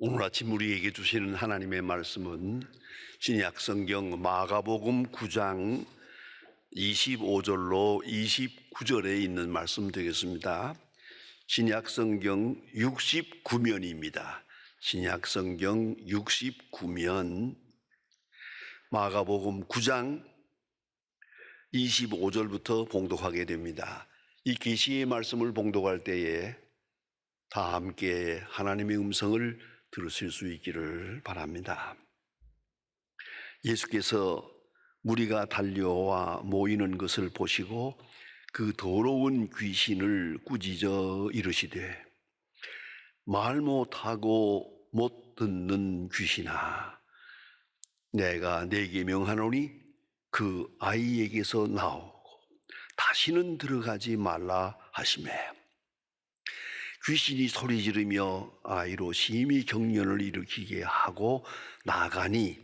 오늘 아침 우리에게 주시는 하나님의 말씀은 신약 성경 마가복음 9장 25절로 29절에 있는 말씀 되겠습니다. 신약 성경 69면입니다. 신약 성경 69면 마가복음 9장 25절부터 봉독하게 됩니다. 이 계시의 말씀을 봉독할 때에 다 함께 하나님의 음성을 들으실 수 있기를 바랍니다. 예수께서 무리가 달려와 모이는 것을 보시고 그 더러운 귀신을 꾸짖어 이르시되 말 못하고 못 듣는 귀신아, 내가 네게 명하노니 그 아이에게서 나오고 다시는 들어가지 말라 하시매, 귀신이 소리 지르며 아이로 심히 경련을 일으키게 하고 나가니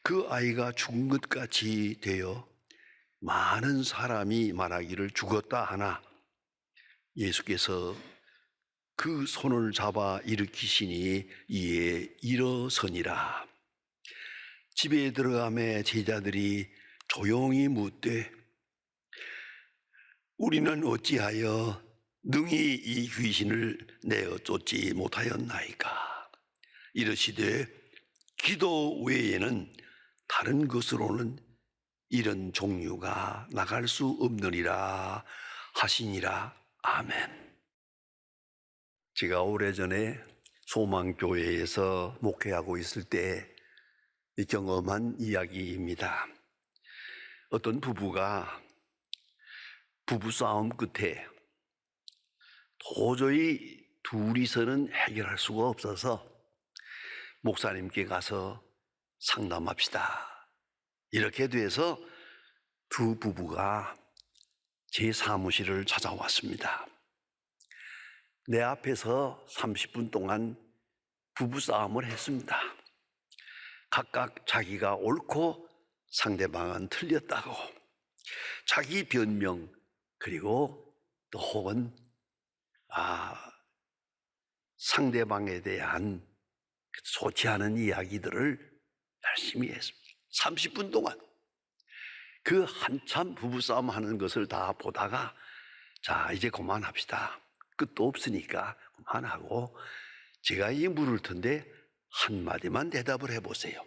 그 아이가 죽은 것 같이 되어 많은 사람이 말하기를 죽었다 하나 예수께서 그 손을 잡아 일으키시니 이에 일어서니라. 집에 들어가매 제자들이 조용히 묻되 우리는 어찌하여 능히 이 귀신을 내어 쫓지 못하였나이까? 이르시되 기도 외에는 다른 것으로는 이런 종류가 나갈 수 없느니라 하시니라. 아멘. 제가 오래전에 소망교회에서 목회하고 있을 때 경험한 이야기입니다. 어떤 부부가 부부싸움 끝에 도저히 둘이서는 해결할 수가 없어서 목사님께 가서 상담합시다. 이렇게 돼서 두 부부가 제 사무실을 찾아왔습니다. 내 앞에서 30분 동안 부부싸움을 했습니다. 각각 자기가 옳고 상대방은 틀렸다고 자기 변명, 그리고 또 혹은 상대방에 대한 좋지 않은 이야기들을 열심히 했습니다. 30분 동안 그 한참 부부싸움 하는 것을 다 보다가 자, 이제 그만합시다. 끝도 없으니까 그만하고 제가 이 물을 텐데 한마디만 대답을 해보세요.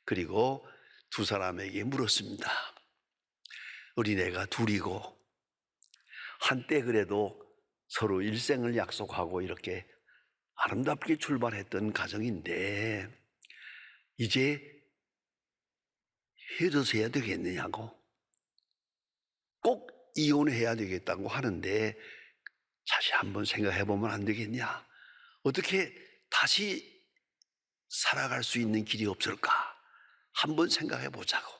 그리고 두 사람에게 물었습니다. 어린애가 둘이고 한때 그래도 서로 일생을 약속하고 이렇게 아름답게 출발했던 가정인데 이제 헤어져서 해야 되겠느냐고, 꼭 이혼해야 되겠다고 하는데 다시 한번 생각해 보면 안 되겠냐, 어떻게 다시 살아갈 수 있는 길이 없을까 한번 생각해 보자고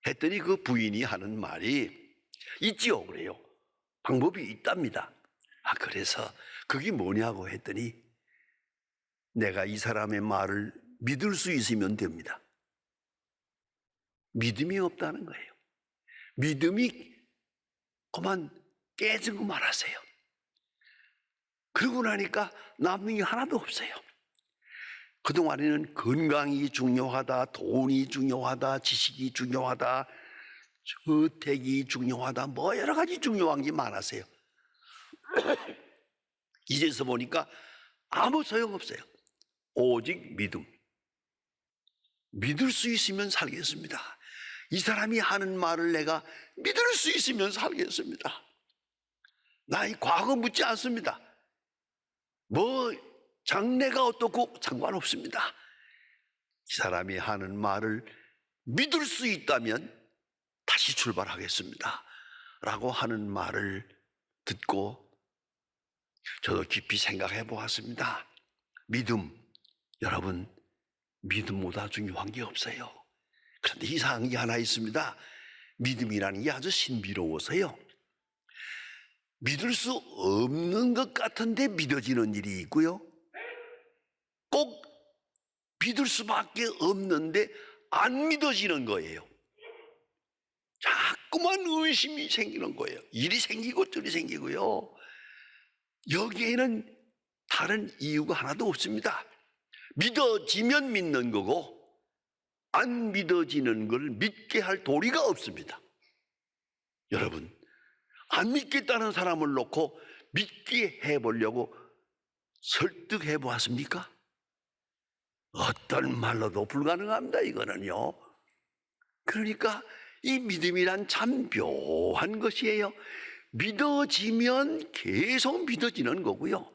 했더니 그 부인이 하는 말이 있지요. 그래요. 방법이 있답니다. 그래서 그게 뭐냐고 했더니 내가 이 사람의 말을 믿을 수 있으면 됩니다. 믿음이 없다는 거예요. 믿음이 그만 깨지고 말하세요. 그러고 나니까 남는 게 하나도 없어요. 그동안에는 건강이 중요하다, 돈이 중요하다, 지식이 중요하다, 저택이 중요하다, 뭐 여러 가지 중요한 게 많았어요. 이제서 보니까 아무 소용없어요. 오직 믿음. 믿을 수 있으면 살겠습니다. 이 사람이 하는 말을 내가 믿을 수 있으면 살겠습니다. 나의 과거 묻지 않습니다. 뭐 장래가 어떻고 상관없습니다. 이 사람이 하는 말을 믿을 수 있다면 다시 출발하겠습니다 라고 하는 말을 듣고 저도 깊이 생각해 보았습니다. 믿음, 여러분, 믿음보다 중요한 게 없어요. 그런데 이상한 게 하나 있습니다. 믿음이라는 게 아주 신비로워서요, 믿을 수 없는 것 같은데 믿어지는 일이 있고요, 꼭 믿을 수밖에 없는데 안 믿어지는 거예요. 자꾸만 의심이 생기는 거예요. 일이 생기고 저리 생기고요. 여기에는 다른 이유가 하나도 없습니다. 믿어지면 믿는 거고 안 믿어지는 걸 믿게 할 도리가 없습니다. 여러분, 안 믿겠다는 사람을 놓고 믿게 해보려고 설득해 보았습니까? 어떤 말로도 불가능합니다, 이거는요. 그러니까 이 믿음이란 참 묘한 것이에요. 믿어지면 계속 믿어지는 거고요.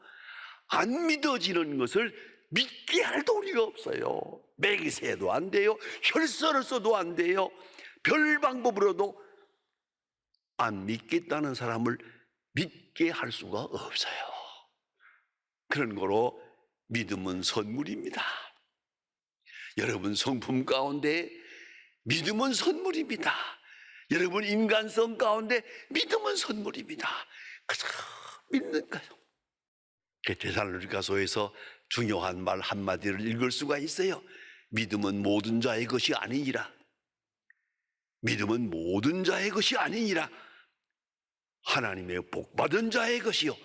안 믿어지는 것을 믿게 할 도리가 없어요. 매기세도 안 돼요. 혈서를 써도 안 돼요. 별 방법으로도 안 믿겠다는 사람을 믿게 할 수가 없어요. 그런 거로 믿음은 선물입니다. 여러분 성품 가운데 믿음은 선물입니다. 여러분 인간성 가운데 믿음은 선물입니다. 그래서 믿는 거예요. 데살로니가서에서 중요한 말 한마디를 읽을 수가 있어요. 믿음은 모든 자의 것이 아니니라. 믿음은 모든 자의 것이 아니니라. 하나님의 복받은 자의 것이요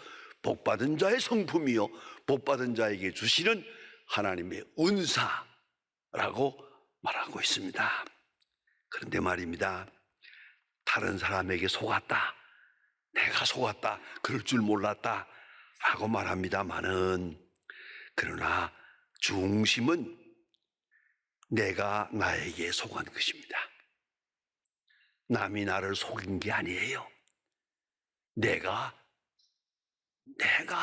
복받은 자의 성품이요 복받은 자에게 주시는 하나님의 은사라고 말하고 있습니다. 그런데 말입니다, 다른 사람에게 속았다, 내가 속았다, 그럴 줄 몰랐다 라고 말합니다마는, 그러나 중심은 내가 나에게 속은 것입니다. 남이 나를 속인 게 아니에요. 내가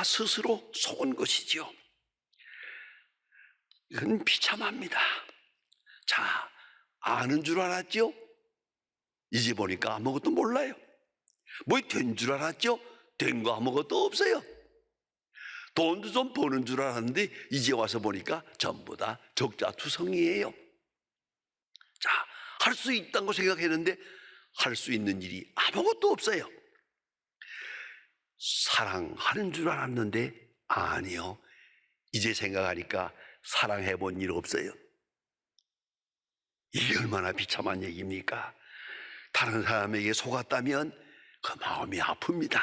스스로 속은 것이죠. 이건 비참합니다. 자, 아는 줄 알았죠? 이제 보니까 아무것도 몰라요. 뭐 된 줄 알았죠? 된 거 아무것도 없어요. 돈도 좀 버는 줄 알았는데 이제 와서 보니까 전부 다 적자투성이에요. 자, 할 수 있다고 생각했는데 할 수 있는 일이 아무것도 없어요. 사랑하는 줄 알았는데 아니요, 이제 생각하니까 사랑해 본 일 없어요. 이게 얼마나 비참한 얘기입니까? 다른 사람에게 속았다면 그 마음이 아픕니다.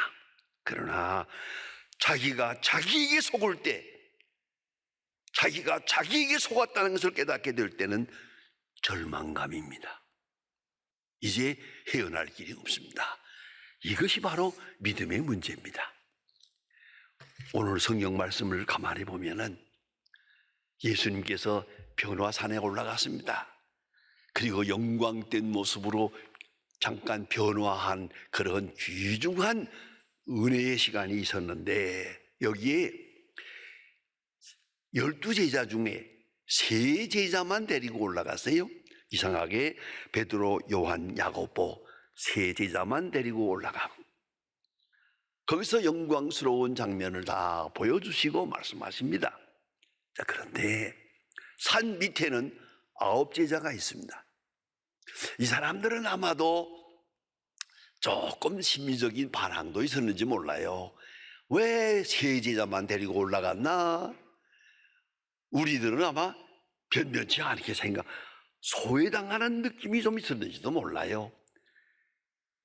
그러나 자기가 자기에게 속을 때, 자기가 자기에게 속았다는 것을 깨닫게 될 때는 절망감입니다. 이제 헤어날 길이 없습니다. 이것이 바로 믿음의 문제입니다. 오늘 성경 말씀을 가만히 보면은 예수님께서 변화산에 올라갔습니다. 그리고 영광된 모습으로 잠깐 변화한 그런 귀중한 은혜의 시간이 있었는데, 여기에 12제자 중에 3제자만 데리고 올라갔어요. 이상하게 베드로, 요한, 야고보 3제자만 데리고 올라가고 거기서 영광스러운 장면을 다 보여주시고 말씀하십니다. 자, 그런데 산 밑에는 9제자가 있습니다. 이 사람들은 아마도 조금 심리적인 반항도 있었는지 몰라요. 왜 3제자만 데리고 올라갔나? 우리들은 아마 변변치 않게 소외당하는 느낌이 좀 있었는지도 몰라요.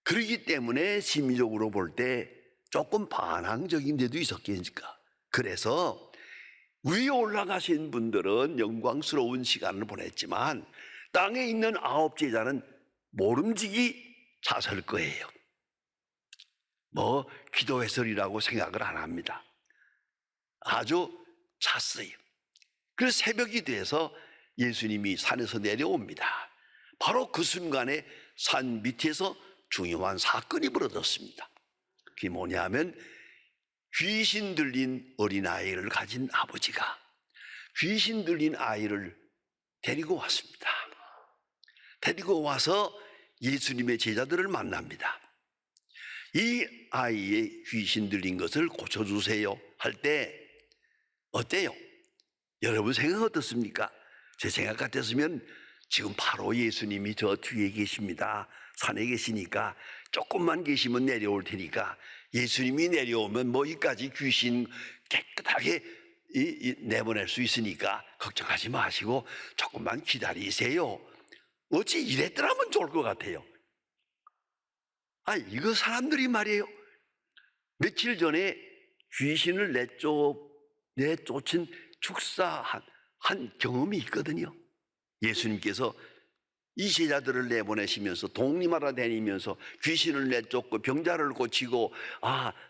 그렇기 때문에 심리적으로 볼 때 조금 반항적인 데도 있었겠니까. 그래서 위에 올라가신 분들은 영광스러운 시간을 보냈지만 땅에 있는 9제자는 모름지기 잤을 거예요. 뭐 기도했으리라고 생각을 안 합니다. 아주 잤어요. 그래서 새벽이 돼서 예수님이 산에서 내려옵니다. 바로 그 순간에 산 밑에서 중요한 사건이 벌어졌습니다. 그게 뭐냐면 귀신 들린 어린아이를 가진 아버지가 귀신 들린 아이를 데리고 왔습니다. 데리고 와서 예수님의 제자들을 만납니다. 이 아이의 귀신 들린 것을 고쳐주세요 할 때 어때요? 여러분 생각 어떻습니까? 제 생각 같았으면 지금 바로 예수님이 저 뒤에 계십니다. 산에 계시니까 조금만 계시면 내려올 테니까 예수님이 내려오면 뭐 이까지 귀신 깨끗하게 내보낼 수 있으니까 걱정하지 마시고 조금만 기다리세요. 어찌 이랬더라면 좋을 것 같아요. 이거 사람들이 말이에요. 며칠 전에 귀신을 내쫓은 축사한 경험이 있거든요. 예수님께서 이 제자들을 내보내시면서 독림하러 다니면서 귀신을 내쫓고 병자를 고치고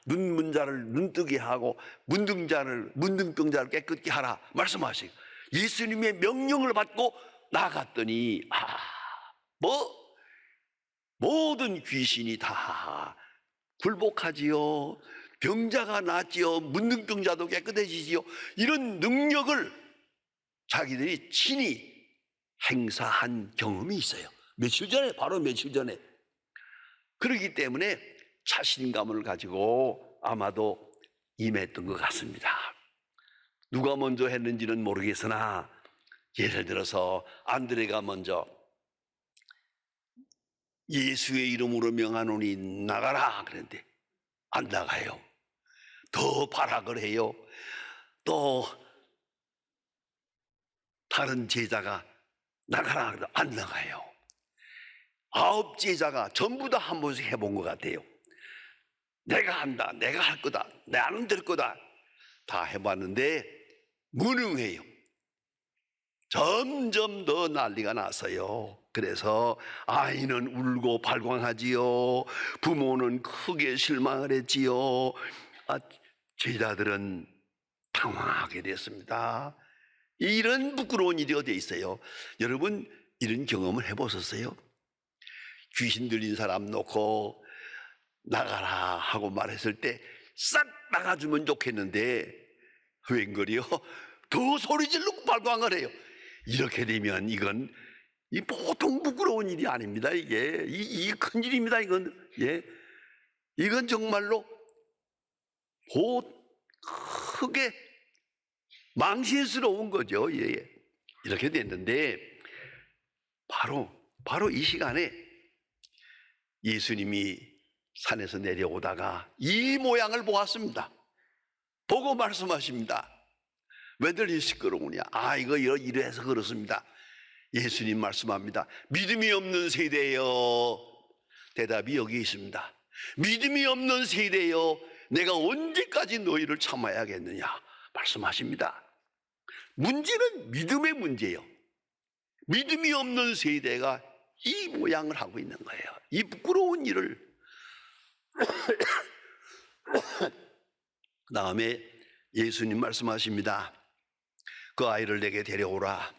눈문자를 눈뜨게 하고 문둥병자를 깨끗게 하라 말씀하시고 예수님의 명령을 받고 나갔더니 모든 귀신이 다 굴복하지요. 병자가 낫지요. 문둥병자도 깨끗해지지요. 이런 능력을 자기들이 친히 행사한 경험이 있어요. 바로 며칠 전에. 그렇기 때문에 자신감을 가지고 아마도 임했던 것 같습니다. 누가 먼저 했는지는 모르겠으나 예를 들어서 안드레가 먼저 예수의 이름으로 명하노니 나가라 그랬는데 안 나가요. 더 발악을 해요. 또 다른 제자가 나가라 그래도 안 나가요. 9 제자가 전부 다 한 번씩 해본 것 같아요. 내가 한다, 내가 할 거다, 나는 될 거다 다 해봤는데 무능해요. 점점 더 난리가 났어요. 그래서 아이는 울고 발광하지요. 부모는 크게 실망을 했지요. 제자들은 당황하게 됐습니다. 이런 부끄러운 일이 어디에 있어요? 여러분 이런 경험을 해보셨어요? 귀신 들린 사람 놓고 나가라 하고 말했을 때 싹 나가주면 좋겠는데 웬걸요? 더 소리 지르고 발광을 해요. 이렇게 되면 이건 보통 부끄러운 일이 아닙니다. 이게 큰 일입니다. 이건 정말로 크게 망신스러운 거죠. 이렇게 됐는데 바로 이 시간에 예수님이 산에서 내려오다가 이 모양을 보았습니다. 보고 말씀하십니다. 왜들 이 시끄러우냐? 이거 이래서 그렇습니다. 예수님 말씀합니다. 믿음이 없는 세대여. 대답이 여기 있습니다. 믿음이 없는 세대여. 내가 언제까지 너희를 참아야겠느냐 말씀하십니다. 문제는 믿음의 문제예요. 믿음이 없는 세대가 이 모양을 하고 있는 거예요. 이 부끄러운 일을. 그 다음에 예수님 말씀하십니다. 그 아이를 내게 데려오라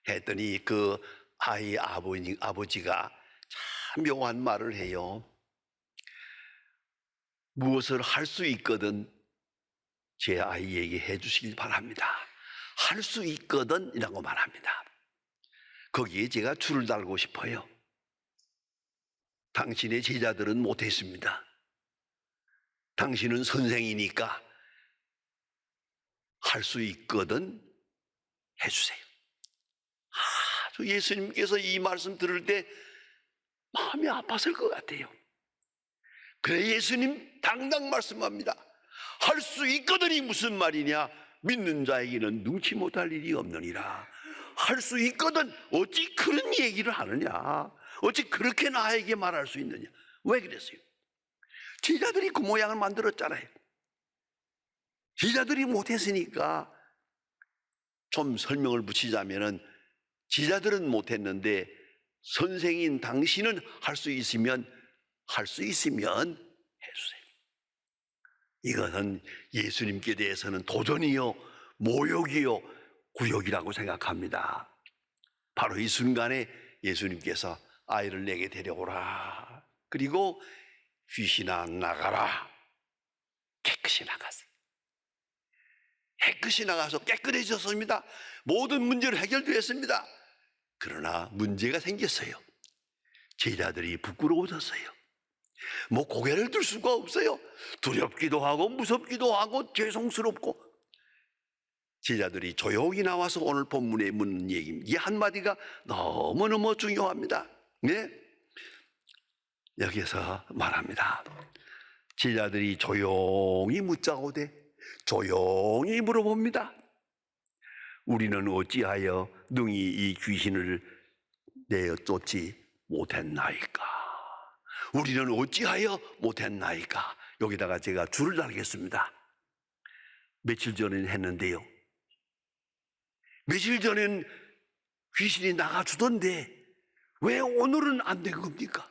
했더니 그 아이 아버지가 참 묘한 말을 해요. 무엇을 할 수 있거든 제 아이에게 해주시길 바랍니다. 할 수 있거든 이라고 말합니다. 거기에 제가 줄을 달고 싶어요. 당신의 제자들은 못했습니다. 당신은 선생이니까 할 수 있거든 해주세요. 예수님께서 이 말씀 들을 때 마음이 아팠을 것 같아요. 그래 예수님 당당 말씀합니다. 할 수 있거든이 무슨 말이냐? 믿는 자에게는 능치 못할 일이 없느니라. 할 수 있거든 어찌 그런 얘기를 하느냐? 어찌 그렇게 나에게 말할 수 있느냐? 왜 그랬어요? 제자들이 그 모양을 만들었잖아요. 제자들이 못했으니까 좀 설명을 붙이자면은 제자들은 못했는데 선생인 당신은 할 수 있으면 해주세요. 이것은 예수님께 대해서는 도전이요, 모욕이요, 구욕이라고 생각합니다. 바로 이 순간에 예수님께서 아이를 내게 데려오라. 그리고 귀신아 나가라. 깨끗이 나갔어요. 깨끗이 나가서 깨끗해졌습니다. 모든 문제를 해결되었습니다. 그러나 문제가 생겼어요. 제자들이 부끄러워졌어요. 고개를 들 수가 없어요. 두렵기도 하고 무섭기도 하고 죄송스럽고. 제자들이 조용히 나와서 오늘 본문에 묻는 얘기입니다. 이 한마디가 너무너무 중요합니다. 네? 여기서 말합니다. 제자들이 조용히 묻자오되 조용히 물어봅니다. 우리는 어찌하여 능히 이 귀신을 내어 쫓지 못했나이까? 우리는 어찌하여 못했나이까? 여기다가 제가 줄을 달겠습니다. 며칠 전에 했는데요. 며칠 전엔 귀신이 나가주던데 왜 오늘은 안 된 겁니까?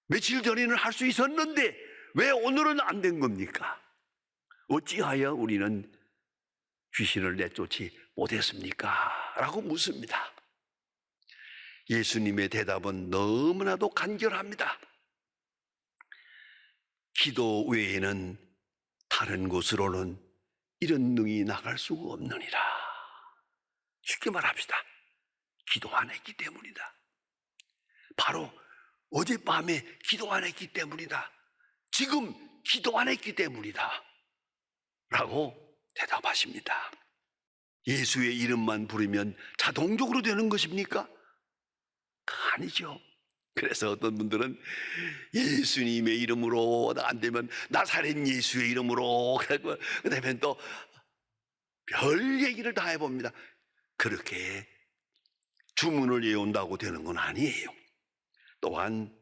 며칠 전에는 할 수 있었는데 왜 오늘은 안 된 겁니까? 어찌하여 우리는 귀신을 내쫓지 못했습니까? 라고 묻습니다. 예수님의 대답은 너무나도 간결합니다. 기도 외에는 다른 곳으로는 이런 능이 나갈 수가 없느니라. 쉽게 말합시다. 기도 안 했기 때문이다. 바로 어젯밤에 기도 안 했기 때문이다. 지금 기도 안 했기 때문이다. 라고 대답하십니다. 예수의 이름만 부르면 자동적으로 되는 것입니까? 아니죠. 그래서 어떤 분들은 예수님의 이름으로 안 되면 나사렛 예수의 이름으로 그러면 또 별 얘기를 다 해봅니다. 그렇게 주문을 외운다고 되는 건 아니에요. 또한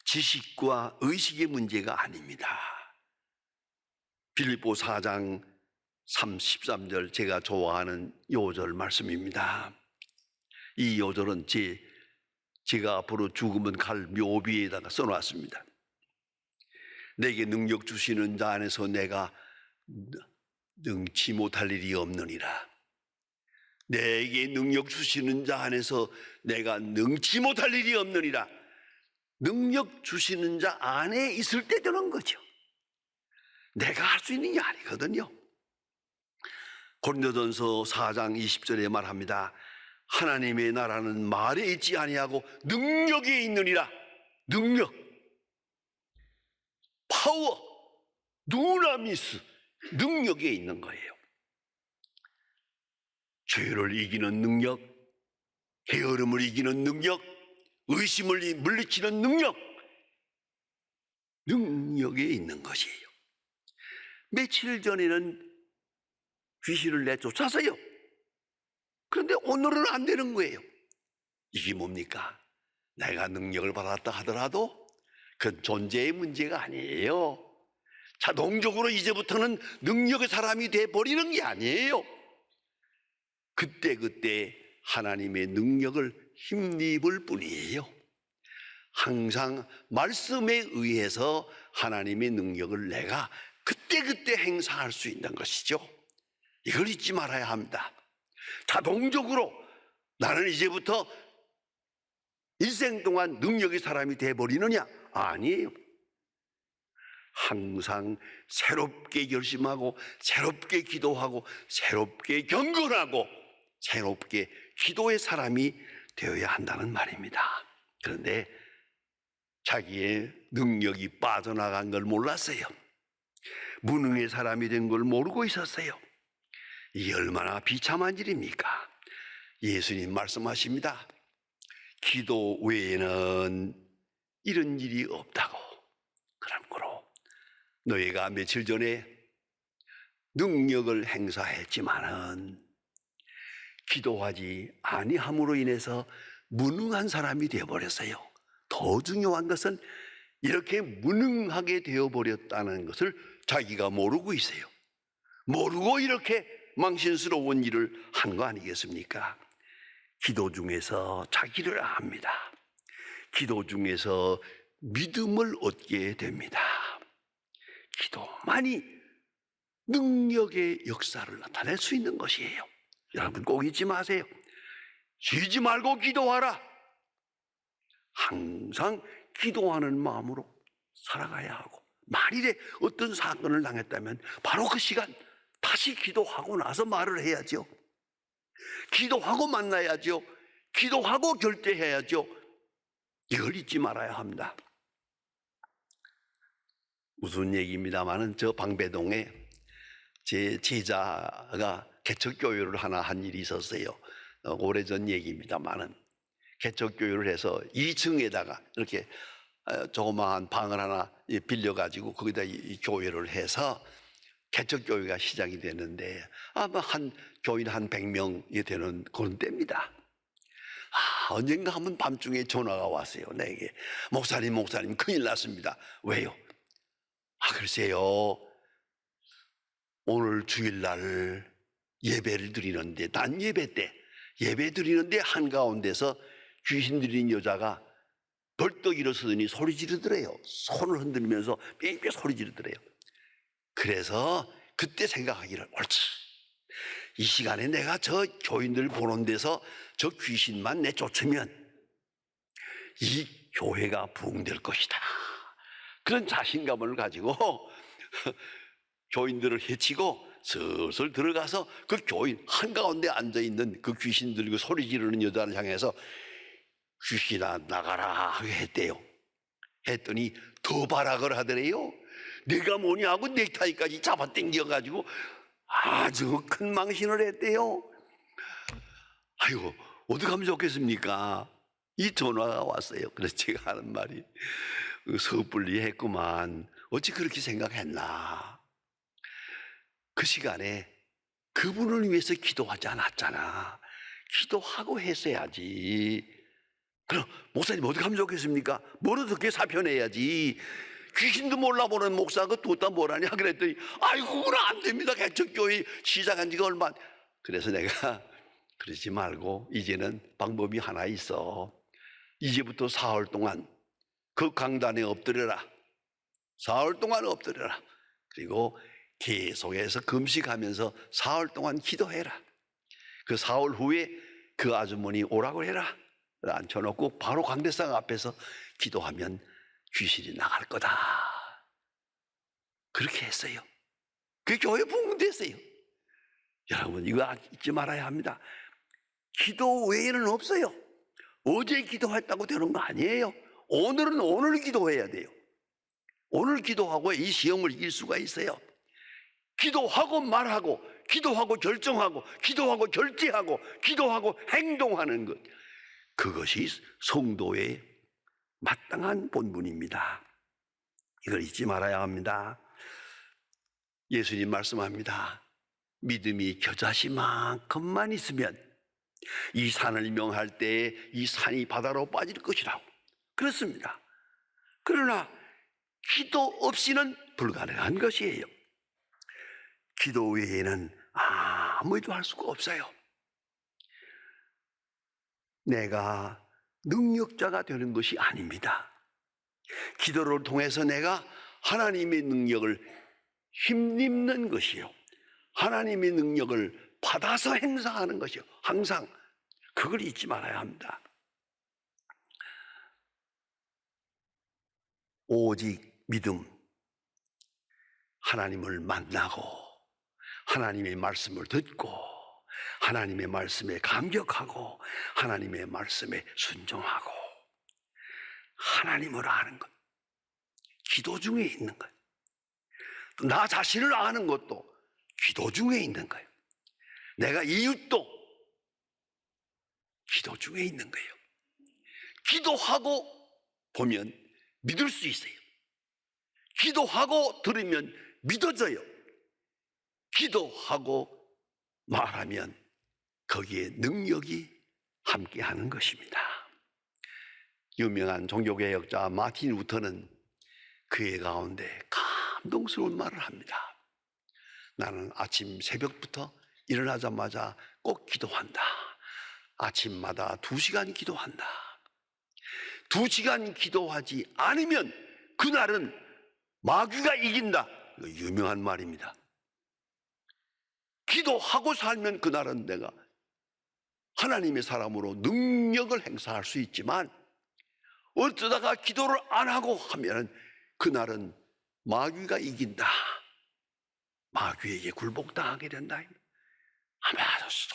지식과 의식의 문제가 아닙니다. 빌립보 4장 13절 제가 좋아하는 요절 말씀입니다. 이 요절은 제가 앞으로 죽으면 갈 묘비에다가 써놨습니다. 내게 능력 주시는 자 안에서 내가 능치 못할 일이 없느니라. 내게 능력 주시는 자 안에서 내가 능치 못할 일이 없느니라. 능력 주시는 자 안에 있을 때 되는 거죠. 내가 할 수 있는 게 아니거든요. 고린도전서 4장 20절에 말합니다. 하나님의 나라는 말에 있지 아니하고 능력에 있느니라. 능력, 파워, 두나미스, 능력에 있는 거예요. 죄를 이기는 능력, 게으름을 이기는 능력, 의심을 물리치는 능력, 능력에 있는 것이에요. 며칠 전에는 귀신을 내쫓았어요. 그런데 오늘은 안 되는 거예요. 이게 뭡니까? 내가 능력을 받았다 하더라도 그건 존재의 문제가 아니에요. 자동적으로 이제부터는 능력의 사람이 돼버리는 게 아니에요. 그때 하나님의 능력을 힘입을 뿐이에요. 항상 말씀에 의해서 하나님의 능력을 내가 그때 행사할 수 있는 것이죠. 이걸 잊지 말아야 합니다. 자동적으로 나는 이제부터 일생 동안 능력의 사람이 돼버리느냐? 아니에요. 항상 새롭게 결심하고 새롭게 기도하고 새롭게 경건하고 새롭게 기도의 사람이 되어야 한다는 말입니다. 그런데 자기의 능력이 빠져나간 걸 몰랐어요. 무능의 사람이 된 걸 모르고 있었어요. 이게 얼마나 비참한 일입니까? 예수님 말씀하십니다. 기도 외에는 이런 일이 없다고. 그러므로 너희가 며칠 전에 능력을 행사했지만은 기도하지 아니함으로 인해서 무능한 사람이 되어버렸어요. 더 중요한 것은 이렇게 무능하게 되어버렸다는 것을 자기가 모르고 있어요. 모르고 이렇게 망신스러운 일을 한 거 아니겠습니까? 기도 중에서 자기를 압니다. 기도 중에서 믿음을 얻게 됩니다. 기도만이 능력의 역사를 나타낼 수 있는 것이에요. 여러분 꼭 잊지 마세요. 쉬지 말고 기도하라. 항상 기도하는 마음으로 살아가야 하고, 만일에 어떤 사건을 당했다면 바로 그 시간 다시 기도하고 나서 말을 해야죠. 기도하고 만나야죠. 기도하고 결제해야죠. 이걸 잊지 말아야 합니다. 무슨 얘기입니다만은 저 방배동에 제 제자가 개척교회를 하나 한 일이 있었어요. 오래전 얘기입니다만은 개척교회를 해서 2층에다가 이렇게 조그마한 방을 하나 빌려가지고 거기다 이 교회를 해서 개척교회가 시작이 됐는데 아마 한 교인 한 100명이 되는 그런 때입니다. 언젠가 한번 밤중에 전화가 왔어요. 내게 목사님 큰일 났습니다. 왜요? 글쎄요, 오늘 주일날 예배를 드리는데, 난 예배 때 예배 드리는데 한가운데서 귀신 들린 여자가 벌떡 일어서더니 소리 지르더래요. 손을 흔들면서 뺑뺑 소리 지르더래요. 그래서 그때 생각하기를, 옳지, 이 시간에 내가 저 교인들 보는 데서 저 귀신만 내쫓으면 이 교회가 부흥될 것이다. 그런 자신감을 가지고 교인들을 해치고 슬슬 들어가서 그 교인 한가운데 앉아있는 그 귀신 들고 소리 지르는 여자를 향해서 귀신아 나가라 했대요. 했더니 더 발악을 하더래요. 내가 뭐냐 하고 넥타이까지 잡아당겨가지고 아주 큰 망신을 했대요. 아이고, 어떻게 하면 좋겠습니까? 이 전화가 왔어요. 그래서 제가 하는 말이, 섣불리 했구만. 어찌 그렇게 생각했나. 그 시간에 그분을 위해서 기도하지 않았잖아. 기도하고 했어야지. 그럼 목사님 어떻게 하면 좋겠습니까? 뭘 어떻게 사표내야지. 귀신도 몰라보는 목사가 뒀다 뭐라냐 그랬더니, 아이고 그건 안 됩니다. 개척교회 시작한 지가 얼마. 그래서 내가 그러지 말고 이제는 방법이 하나 있어. 이제부터 사흘 동안 그 강단에 엎드려라. 사흘 동안 엎드려라. 그리고 계속해서 금식하면서 사흘 동안 기도해라. 그 사흘 후에 그 아주머니 오라고 해라. 앉혀놓고 바로 강대상 앞에서 기도하면 귀신이 나갈 거다. 그렇게 했어요. 그 교회 부흥됐어요. 여러분 이거 잊지 말아야 합니다. 기도 외에는 없어요. 어제 기도했다고 되는 거 아니에요. 오늘은 오늘 기도해야 돼요. 오늘 기도하고 이 시험을 이길 수가 있어요. 기도하고 말하고, 기도하고 결정하고, 기도하고 결제하고, 기도하고 행동하는 것, 그것이 성도의 마땅한 본분입니다. 이걸 잊지 말아야 합니다. 예수님 말씀합니다. 믿음이 겨자씨만큼만 있으면 이 산을 명할 때에 이 산이 바다로 빠질 것이라고. 그렇습니다. 그러나 기도 없이는 불가능한 것이에요. 기도 외에는 아무것도 할 수가 없어요. 내가 능력자가 되는 것이 아닙니다. 기도를 통해서 내가 하나님의 능력을 힘입는 것이요, 하나님의 능력을 받아서 행사하는 것이요. 항상 그걸 잊지 말아야 합니다. 오직 믿음, 하나님을 만나고 하나님의 말씀을 듣고 하나님의 말씀에 감격하고 하나님의 말씀에 순종하고 하나님을 아는 것, 기도 중에 있는 것. 또 나 자신을 아는 것도 기도 중에 있는 거예요. 내가 이웃도 기도 중에 있는 거예요. 기도하고 보면 믿을 수 있어요. 기도하고 들으면 믿어져요. 기도하고 말하면 거기에 능력이 함께하는 것입니다. 유명한 종교개혁자 마틴 루터는 그의 가운데 감동스러운 말을 합니다. 나는 아침 새벽부터 일어나자마자 꼭 기도한다. 아침마다 2시간 기도한다. 2시간 기도하지 않으면 그날은 마귀가 이긴다. 이거 유명한 말입니다. 기도하고 살면 그날은 내가 하나님의 사람으로 능력을 행사할 수 있지만, 어쩌다가 기도를 안 하고 하면 그날은 마귀가 이긴다. 마귀에게 굴복당하게 된다. 아마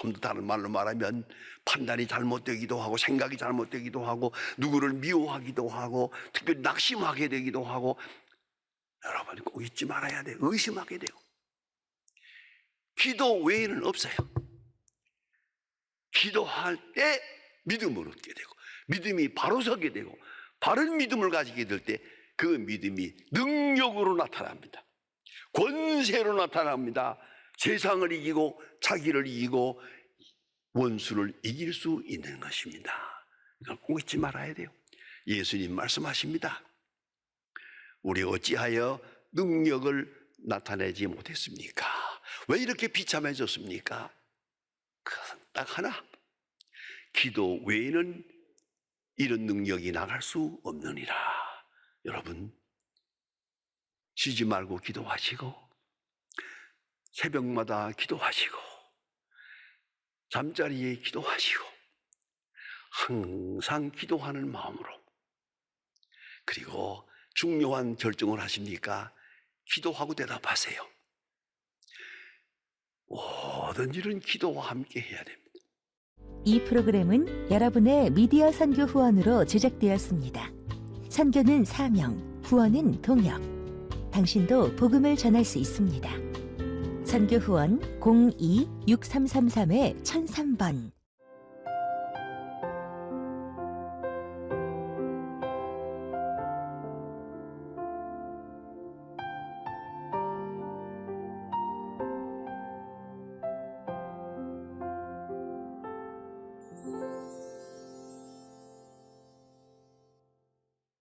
좀 더 다른 말로 말하면 판단이 잘못되기도 하고 생각이 잘못되기도 하고 누구를 미워하기도 하고 특별히 낙심하게 되기도 하고, 여러분 꼭 잊지 말아야 돼요. 의심하게 돼요. 기도 외에는 없어요. 기도할 때 믿음을 얻게 되고 믿음이 바로 서게 되고 바른 믿음을 가지게 될 때 그 믿음이 능력으로 나타납니다. 권세로 나타납니다. 세상을 이기고 자기를 이기고 원수를 이길 수 있는 것입니다. 이걸 꼭 잊지 말아야 돼요. 예수님 말씀하십니다. 우리 어찌하여 능력을 나타내지 못했습니까? 왜 이렇게 비참해졌습니까? 그것은 딱 하나. 기도 외에는 이런 능력이 나갈 수 없느니라. 여러분, 쉬지 말고 기도하시고, 새벽마다 기도하시고, 잠자리에 기도하시고, 항상 기도하는 마음으로, 그리고 중요한 결정을 하십니까? 기도하고 대답하세요. 모든 일은 기도와 함께 해야 됩니다. 이 프로그램은 여러분의 미디어 선교 후원으로 제작되었습니다. 선교는 사명, 후원은 동역. 당신도 복음을 전할 수 있습니다. 선교 후원 02-6333-1003번